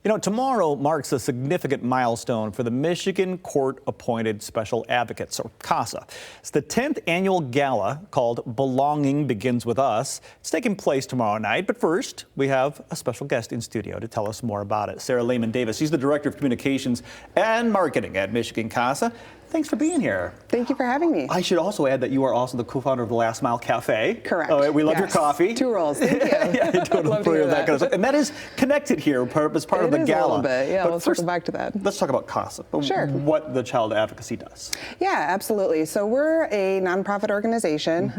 You know, tomorrow marks a significant milestone for the Michigan Court-Appointed Special Advocates, or CASA. It's the 10th annual gala called Belonging Begins With Us. It's taking place tomorrow night, but first, we have a special guest in studio to tell us more about it. Sarah Lehman-Davis, she's the Director of Communications and Marketing at Michigan CASA. Thanks for being here. Thank you for having me. I should also add that you are also the co-founder of the Last Mile Cafe. Correct. Oh, we love your coffee. 2 roles. Thank you. Yeah, you're doing love to hear that kind of stuff. And that is connected here as part of the gala. A little bit. Yeah, but we'll circle back to that. Let's talk about CASA. Sure. What the child advocacy does. Yeah, absolutely. So we're a nonprofit organization.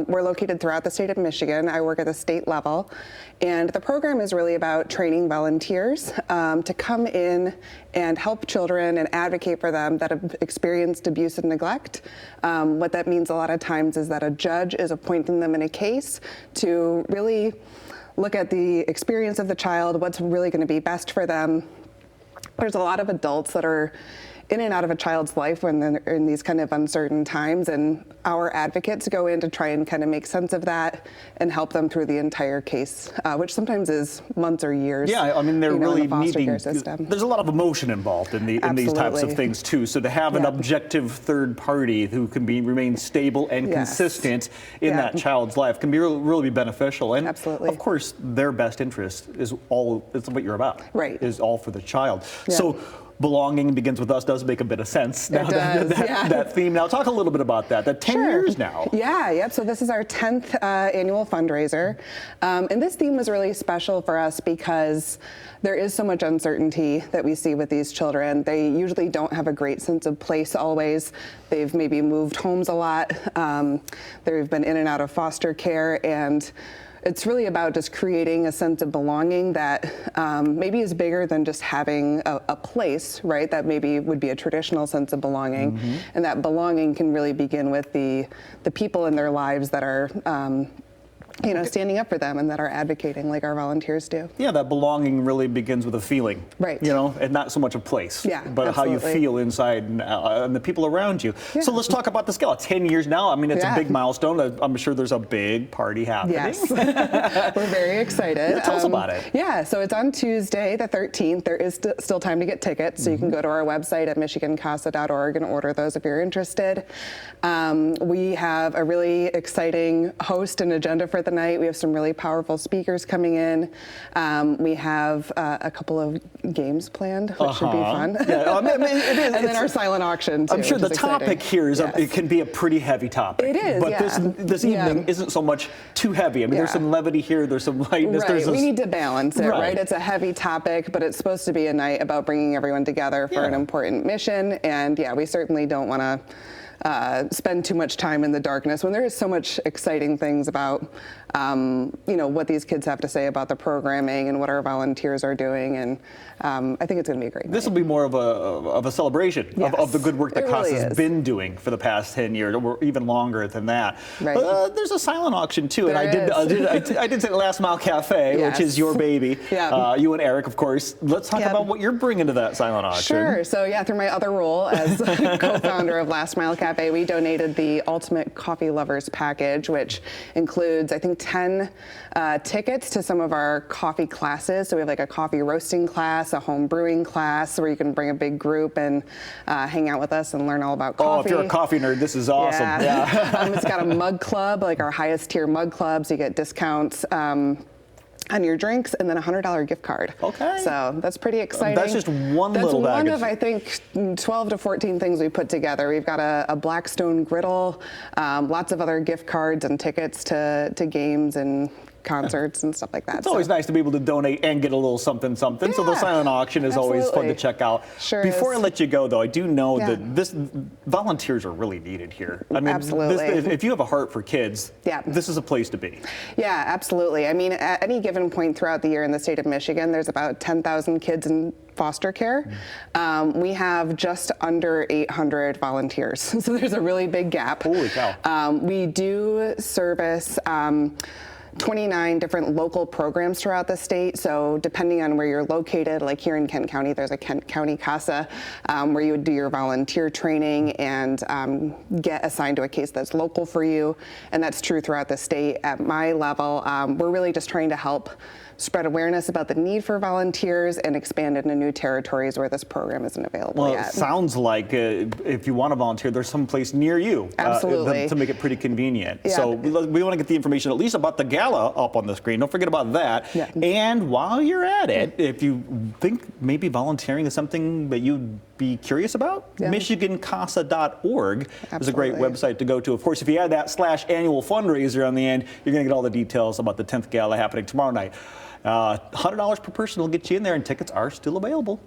We're located throughout the state of Michigan. I work at the state level. And the program is really about training volunteers to come in and help children and advocate for them that have experienced abuse and neglect. What that means a lot of times is that a judge is appointing them in a case to really look at the experience of the child, what's really going to be best for them. There's a lot of adults that are in and out of a child's life when they're in these kind of uncertain times, and our advocates go in to try and kind of make sense of that and help them through the entire case, which sometimes is months or years. Yeah, I mean, they're really in the foster needing. care system. There's a lot of emotion involved in these types of things too. So to have an objective third party who can remain stable and consistent in that child's life can be really be beneficial. And absolutely, of course, their best interest is what you're about. Right. Is all for the child. Yeah. So Belonging Begins With Us does make a bit of sense now. That theme. Now talk a little bit about that. That 10 years now. Yeah, yep. So this is our 10th annual fundraiser. And this theme was really special for us because there is so much uncertainty that we see with these children. They usually don't have a great sense of place always. They've maybe moved homes a lot. They've been in and out of foster care, and it's really about just creating a sense of belonging that maybe is bigger than just having a place, right? That maybe would be a traditional sense of belonging. And that belonging can really begin with the people in their lives that are standing up for them and that are advocating like our volunteers do. Yeah, that belonging really begins with a feeling. Right. You know, and not so much a place. Yeah, but absolutely. how you feel inside and the people around you. Yeah. So let's talk about this gala. 10 years now. I mean, it's a big milestone. I'm sure there's a big party happening. Yes. We're very excited. Yeah, tell us about it. Yeah, so it's on Tuesday, the 13th. There is still time to get tickets, so you can go to our website at michigancasa.org and order those if you're interested. We have a really exciting host and agenda for the night. We have some really powerful speakers coming in. We have a couple of games planned, which should be fun. Yeah, I mean, it is. And then our silent auction, too. I'm sure the topic here is it can be a pretty heavy topic. It is, but this evening isn't so much too heavy. I mean, there's some levity here, there's some lightness. Right, we need to balance it, right? It's a heavy topic, but it's supposed to be a night about bringing everyone together for an important mission. And yeah, we certainly don't want to spend too much time in the darkness when there is so much exciting things about what these kids have to say about the programming and what our volunteers are doing, and I think it's going to be a great night. This will be more of a celebration of the good work that CASA has been doing for the past 10 years, or even longer than that. Right. But there's a silent auction too, and I did say Last Mile Cafe, which is your baby. You and Eric, of course. Let's talk about what you're bringing to that silent auction. Sure. So yeah, through my other role as co-founder of Last Mile Cafe, we donated the Ultimate Coffee Lovers Package, which includes, I think, 10 tickets to some of our coffee classes. So we have like a coffee roasting class, a home brewing class, where you can bring a big group and hang out with us and learn all about coffee. Oh, if you're a coffee nerd, this is awesome. Yeah. It's got a mug club, like our highest tier mug clubs. You get discounts on your drinks, and then a $100 gift card. Okay. So that's pretty exciting. That's just one little bag. That's one of, I think, 12 to 14 things we put together. We've got a Blackstone griddle, lots of other gift cards and tickets to games and concerts and stuff like that. It's always nice to be able to donate and get a little something. So the silent auction is always fun to check out. Sure Before I let you go, though, I do know that volunteers are really needed here. I mean, absolutely. If you have a heart for kids, this is a place to be. Yeah, absolutely. I mean, at any given point throughout the year in the state of Michigan, there's about 10,000 kids in foster care. We have just under 800 volunteers, so there's a really big gap. Holy cow. We do service 29 different local programs throughout the state. So depending on where you're located, like here in Kent County, there's a Kent County CASA where you would do your volunteer training and get assigned to a case that's local for you. And that's true throughout the state. At my level, we're really just trying to help spread awareness about the need for volunteers and expand into new territories where this program isn't available Well, yet. it sounds like if you want to volunteer, there's some place near you Absolutely. to make it pretty convenient. Yeah. So we want to get the information at least about the gala up on the screen. Don't forget about that. Yeah. And while you're at it, if you think maybe volunteering is something that you'd be curious about, MichiganCASA.org is a great Absolutely. website to go to. Of course, if you add that /annual fundraiser on the end, you're going to get all the details about the 10th gala happening tomorrow night. $100 per person will get you in there, and tickets are still available.